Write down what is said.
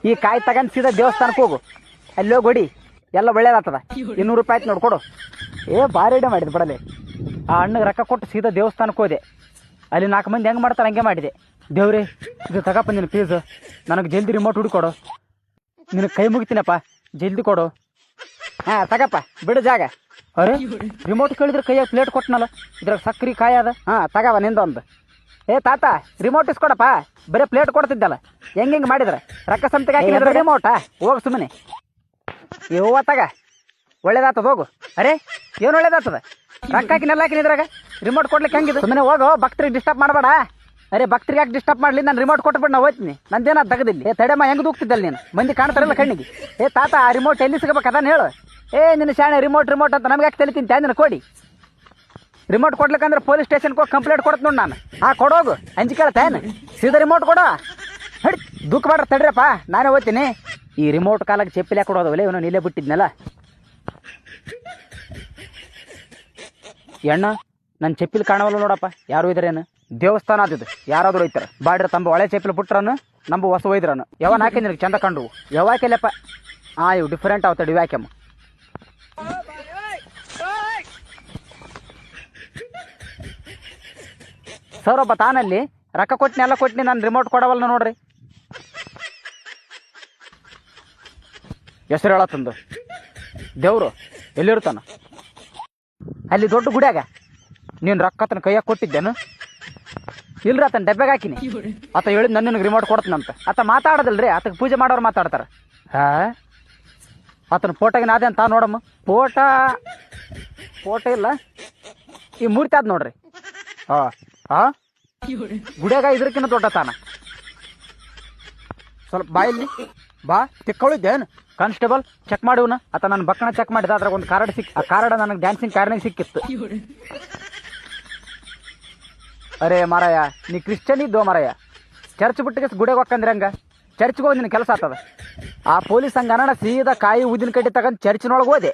ಈ ಕಾಯಿ ತಗೊಂಡ್ ಸೀದಾ ದೇವಸ್ಥಾನಕ್ಕೆ ಹೋಗು, ಅಲ್ಲಿ ಹೋಗಿ ಹೊಡಿ, ಎಲ್ಲ ಒಳ್ಳೇದಾಗ್ತದ. 200 ರೂಪಾಯಿ ಆಯ್ತು ನೋಡ್ಕೊಡು. ಭಾರಿ ಇಡ ಮಾಡಿದೆ ಬಿಡಲೆ. ಆ ಅಣ್ಣಗೆ ರೊಕ್ಕ ಕೊಟ್ಟು ಸೀದಾ ದೇವಸ್ಥಾನಕ್ಕೆ ಹೋದೆ. ಅಲ್ಲಿ 4 ಮಂದಿ ಹೆಂಗೆ ಮಾಡ್ತಾರೆ ಹಂಗೆ ಮಾಡಿದೆ. ದೇವ್ರಿ ಇದು ತಗಪ್ಪ ನಿನ್ನ ಫೀಸ್, ನನಗೆ ಜಲ್ದಿ ರಿಮೋಟ್ ಹುಡುಕೊಡು, ನಿನಗೆ ಕೈ ಮುಗಿತೀನಪ್ಪ, ಜಲ್ದಿ ಕೊಡು. ಹಾಂ ತಗಪ್ಪ, ಬಿಡು ಜಾಗ. ಅರೆ ರಿಮೋಟ್ ಕೇಳಿದ್ರೆ ಕೈಯಾಗ ಪ್ಲೇಟ್ ಕೊಟ್ಟನಲ್ಲ, ಇದ್ರಾಗ ಸಕ್ರೆ ಕಾಯಿ ಅದ. ಹಾಂ ತಗವ ನಿಂದೊಂದು. ತಾತ ರಿಮೋಟ್ ಇಸ್ಕೊಡಪ್ಪ, ಬರೀ ಪ್ಲೇಟ್ ಕೊಡ್ತಿದ್ದಲ್ಲ, ಹೆಂಗೆ ಮಾಡಿದ್ರೆ ರೊಕ್ಕ ಸಂತೆಗೆ ಹಾಕಿದ್ರೆ ರಿಮೋಟಾ? ಹೋಗು ಸುಮ್ಮನೆ. ಹೂವ ತಗ, ಒಳ್ಳೇದಾಗ್ತದ ಹೋಗು. ಅರೆ ಏನು ಒಳ್ಳೇದಾಗ್ತದ? ರೊಕ್ಕ ಹಾಕಿನೆಲ್ಲ ಹಾಕಿನ ಇದ್ರಾಗ ರಿಮೋಟ್ ಕೊಡ್ಲಿಕ್ಕೆ ಹೆಂಗಿದು? ಸುಮ್ಮನೆ ಹೋಗು, ಭಕ್ತರಿಗೆ ಡಿಸ್ಟರ್ಬ್ ಮಾಡಬೇಡ. ಅರೆ ಭಕ್ತರಿಗೆ ಯಾಕೆ ಡಿಸ್ಟರ್ಬ್ ಮಾಡಲಿ? ನಾನು ರಿಮೋಟ್ ಕೊಟ್ಬಿಟ್ಟು ನಾ ಹೋಗ್ತೀನಿ, ನಂದೇನ ತಗದಿಲ್ಲ. ತಡೆಮ್ಮ, ಹೆಂಗೆ ದೂಗ್ತಿದ್ದಲ್ಲ ನೀನು, ಮಂದಿ ಕಾಣ್ತಾರಲ್ಲ ಕಣ್ಣಿಗೆ. ತಾತ ಆ ರಿಮೋಟ್ ಎಲ್ಲಿ ಸಿಗಬೇಕು ಅದನ್ನು ಹೇಳು. ನಿನ್ನ ಶಾಣೆ ರಿಮೋಟ್ ಅಂತ ನಮ್ಗೆ ಯಾಕೆ ತಲಿತೀನಿ ತ್ಯಾಂದಿನ ಕೊಡಿ. ರಿಮೋಟ್ ಕೊಡ್ಲಿಕ್ಕಂದ್ರೆ ಪೊಲೀಸ್ ಸ್ಟೇಷನ್ಗೆ ಹೋಗಿ ಕಂಪ್ಲೇಂಟ್ ಕೊಡ್ತು ನೋಡಿ ನಾನು. ಕೊಡೋಗು, ಅಂಜಿ ಕೇಳ್ತೇನು? ಸೀದಾ ರಿಮೋಟ್ ಕೊಡು. ಹಡಿ ದುಃಖ ಮಾಡ್ರೆ ತಡ್ರಪ್ಪ, ನಾನೇ ಹೋಗ್ತೀನಿ. ಈ ರಿಮೋಟ್ ಕಾಲಕ್ಕೆ ಚಪ್ಪಿಲೆ ಕೊಡೋದವಲ್ಲ, ಇವನು ನಿಲ್ಲೇ ಬಿಟ್ಟಿದ್ನಲ್ಲ. ಎಣ್ಣ ನನ್ನ ಚಪ್ಪಿಲ್ ಕಾಣವಲ್ಲ ನೋಡಪ್ಪ, ಯಾರು ಇದ್ರೇನು? ದೇವಸ್ಥಾನ ಆದಿದ್ದು, ಯಾರಾದರೂ ಒಯ್ತಾರೆ ಬಾಡ್ರ ತಂಬ ಒಳೆ ಚಪ್ಪಿಲ್ ಬಿಟ್ರನು, ನಂಬ ಹೊಸ ಒಯ್ದ್ರನು. ಯಾವನ್ ಹಾಕಿ ನಿನಗೆ ಚಂದ ಕಂಡು ಯಾವಾಕೆಲ್ಲಪ್ಪ. ಇವು ಡಿಫ್ರೆಂಟ್ ಆಗ್ತದೆ ಇವ್ಯಾಕೆಮ್ಮ. ಸರ್ ಒಬ್ಬ ತಾನಲ್ಲಿ ರೊಕ್ಕ ಕೊಟ್ಟಿನಿ ಎಲ್ಲ ಕೊಟ್ಟಿನಿ, ನಾನು ರಿಮೋಟ್ ಕೊಡವಲ್ಲ ನೋಡ್ರಿ. ಹೆಸರು ಹೇಳತ್ತಂದು ದೇವ್ರು ಎಲ್ಲಿರ್ತಾನ? ಅಲ್ಲಿ ದೊಡ್ಡ ಗುಡಿಯಾಗ. ನೀನು ರೊಕ್ಕ ಆತನ ಕೈಯಾಗ ಕೊಟ್ಟಿದ್ದೇನು? ಇಲ್ರಿ, ಆತನ ಡಬ್ಬೆಗೆ ಹಾಕಿನಿ. ಆತ ಹೇಳಿದ್ ನನಗೆ ರಿಮೋಟ್ ಕೊಡ್ತೀನಂತ. ಆತ ಮಾತಾಡೋದಿಲ್ರಿ, ಆತಗೆ ಪೂಜೆ ಮಾಡೋರು ಮಾತಾಡ್ತಾರೆ. ಆತನ ಫೋಟೋಗಿನ ಅದೇ ಅಂತ ನೋಡಮ್ಮ. ಫೋಟೋ ಇಲ್ಲ, ಈ ಮೂರ್ತಿ ಆದ್ ನೋಡ್ರಿ. ಗುಡಿಯಾಗ ಇದ್ರಕ್ಕಿಂತ ದೊಡ್ಡ ತಾನ. ಸ್ವಲ್ಪ ಬಾ ಇಲ್ಲಿ ಬಾ. ತಿಕ್ಕೊಳ್ಳಿದ್ದೇನು ಕಾನ್ಸ್ಟೇಬಲ್? ಚೆಕ್ ಮಾಡಿವ್ನ. ಆತ ನನ್ನ ಬಕ್ಕಣ ಚೆಕ್ ಮಾಡಿದ, ಅದ್ರಾಗ ಒಂದು ಕಾರ್ಡ್ ಸಿಕ್. ಆ ಕಾರ್ಡ್ ನನಗೆ ಡ್ಯಾನ್ಸಿಂಗ್ ಕಾರ್ಡ್ನಾಗ ಸಿಕ್ಕಿತ್ತು. ಅರೇ ಮಾರಾಯ, ನೀ ಕ್ರಿಶ್ಚಿಯನ್ ಇದ್ದೋ ಮಾರಾಯ. ಚರ್ಚ್ ಬಿಟ್ಟಿಗೆ ಗುಡಿಗೆ ಹೋಗ್ಕಂದ್ರೆ ಹಂಗ? ಚರ್ಚ್ಗೆ ಹೋಗಿ ನಿನ್ನ ಕೆಲಸ ಆಗ್ತದ. ಆ ಪೊಲೀಸ್ ಹಂಗ ಅಣ್ಣ ಸೀದಾ ಕಾಯಿ ಊದಿನ ಕಡ್ಡಿ ತಗೊಂಡು ಚರ್ಚಿನೊಳಗೆ ಹೋದೆ.